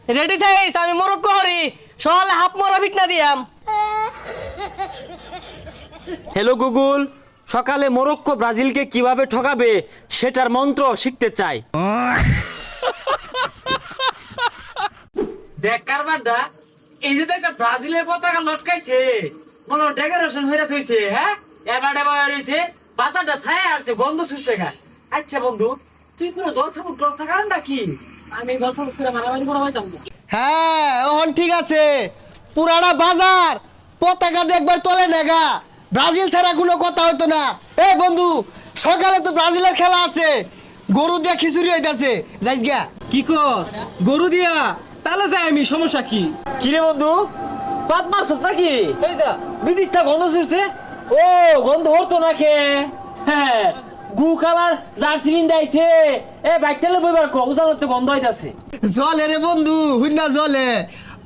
Ready থাইস আমি Morocco Hari সকালে half মরা ফিটনা দিয়াম। হ্যালো গুগল, সকালে মরক্কো ব্রাজিলকে কিভাবে ঠকাবে সেটার মন্ত্র শিখতে চাই। দেখ কারবারটা, এই যে একটা ব্রাজিলের পতাকা লটকাইছে, মনে ডেকোরেশন হয়ে রয়েছে। হ্যাঁ, এবার রয়েছে পাতাটা ছায়া আসছে, গন্ধ ছুটছে গা। আচ্ছা বন্ধু, তুই কোনো দল সাপোর্ট করছ না, কারণটা কি? আমি দল সাপোর্ট করে মারামারি করা হইতাম না। হ্যাঁ এখন ঠিক আছে, পুরানা বাজার পতাকা দেখবার চলে নেগা, ব্রাজিল ছাড়া কোনো কথা হইতো না। এ বন্ধু, সকালে তো ব্রাজিলের খেলা আছে, গরু দিয়া খিচুড়ি হইতাছে, যাইস গা। কি কস গরু দিয়া? তাহলে যাই আমি, সমস্যা কি? কিরে বন্ধু, পাত মারছস নাকি? এই যা বিদিশটা গন্ধ ছুটছে। ও গন্ধ হতো না কে? হ্যাঁ, গু কালার জার্সি বিন্দাইছে। এ বাইকটালে বইবার কো, উজানত তো গন্ধ হইতাছে। জলে রে বন্ধু, হুন্না জলে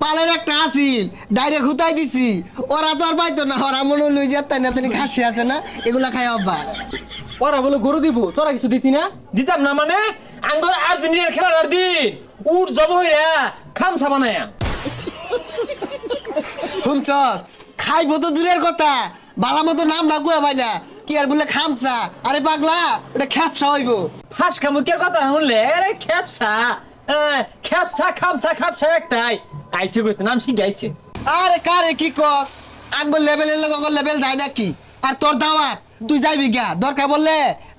পালের একটা আসিল, ডাইরেক্ট হুতাই দিছি। ওরা তো আর পাইতো না, ওরা মনে লই যেত না, তিনি ঘাসি আছে না, এগুলা খাই অভ্যাস। ওরা বলে গরু দিব, তোরা কিছু দিতি না? দিতাম না মানে? আঙ্গর আর্জেন্টিনার খেলার দিন উঠ জব হইরা খামসা বানায়া। শুনছস, খাইবো তো দূরের কথা, বালা মতো নাম না কুয়া ভাই না, কি আর বলে খামচা? আরে পাগলা, এটা খ্যাপসা হইব। ফাঁস কামুকের কথা না শুনলে আরে খেপসা, খেপসা খামসা খাপসা একটাই আইছে কইতে নাম শিখাইছে। আরে কারে কি কস, আঙ্গুল লেভেলের লোক লেভেল যায় নাকি? আর তোর দাওয়াত তুই যাইবি গা, দরকার বললে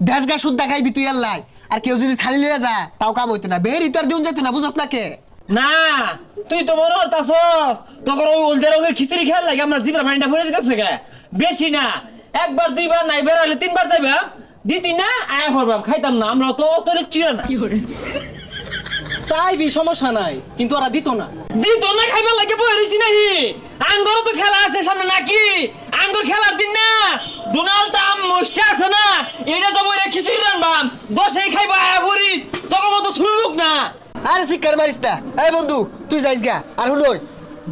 দেশ গা সুদ্ধা খাইবি তুই আল্লাহ। আর কেউ যদি খালি লয়ে যা তাও কাম হইতো না, বেরি তোর দিন যাইতো না, বুঝছ না কে? না তুই তো মনে হতাছস তোর ওই উলদে রঙের খিচুড়ি খেয়াল লাগে আমরা জিবরা মাইন্ডা ভরে যেতেছে গা। বেশি না, একবার দুইবার নাই বেড়াইলে তিনবার যাইবা, দিতি না আয়া করবাম, খাইতাম না আমরা তো তোর চিরা না। চাইবি, সমস্যা নাই, কিন্তু ওরা দিত না। দিত না খাইবার লাগে বইরিছি নাহি। আঙ্গরও তো খেলা আছে সামনে নাকি? আঙ্গর খেলার দিন না, ডোনাল্ড ট্রাম্প মুস্তে আছে না, এটা তো বইরা খিচুড়ি রানবাম, দশেই খাইবা আয়া ভরিস, তখন মতো শুরু লোক না। আরে শিকার মারিস না, এই বন্ধু তুই যাইস গা। আর হুনই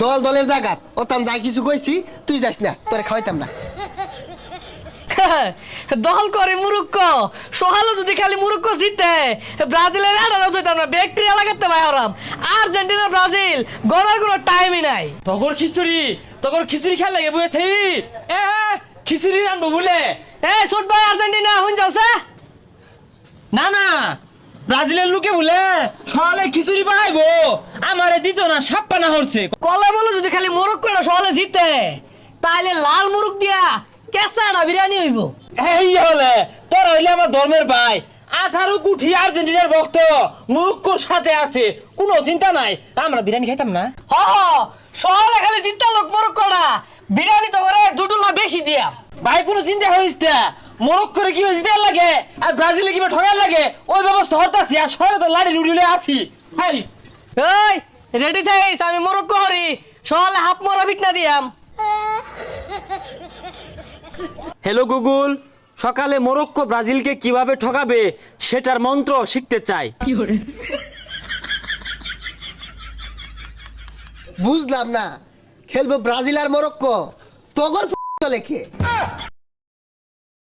দল দলের জায়গাত ওতাম যাই কিছু কইছি, তুই যাইস না, তোরে খাওয়াইতাম না। দল করে মুরুক্কো, সকালে যদি খালি মুরুক্কো জিতে ব্রাজিলের আড়ানো যেতাম না, ব্যাকটেরিয়া লাগাতে ভাই হরাম। আর্জেন্টিনা ব্রাজিল গড়ার কোনো টাইমই নাই। তগর খিচুড়ি খেলা লাগে বইয়ে থেই। এ খিচুড়ি রানবো বলে। এ ছোট ভাই আর্জেন্টিনা হুন যাওছে না না, ব্রাজিলের লোকে বলে সকালে খিচুড়ি পাইবো, আমারে দিত না, সাপ্পানা হরছে। কলে বলো যদি খালি মুরুক্কোটা সকালে জিতে তাইলে লাল মুরুক দিয়া কেঁচাটা বিরিয়ানি হইব। এই হলে তোর হইলে আমার ধর্মের ভাই, 18 কোটি আর্জেন্টিনার ভক্ত মুরুক্কোর সাথে আছে, কোনো চিন্তা নাই, আমরা বিরিয়ানি খাইতাম না। হ সকালে খালি জিততা লোক মুরুক্কোটা বিরিয়ানি তো করে দুটুলা বেশি দিয়া। ভাই কোনো চিন্তা হইস না, মরক্কোরে কি জিতে লাগে আর ব্রাজিলে কিবা ঠগার লাগে, ওই ব্যবস্থা হরতাছি। আর শহরে তো লাড়ি লুড়িলে আছি। হ্যাঁ এই রেডি থাইস আমি মরক্কো হরি সকালে হাফ মরা ফিটনা দিয়াম। হ্যালো গুগল, সকালে মরক্কো ব্রাজিলকে কিভাবে ঠকাবে সেটার মন্ত্র শিখতে চাই। বুঝলাম না, খেলবো ব্রাজিল আর মরক্কো, তগর লেখে।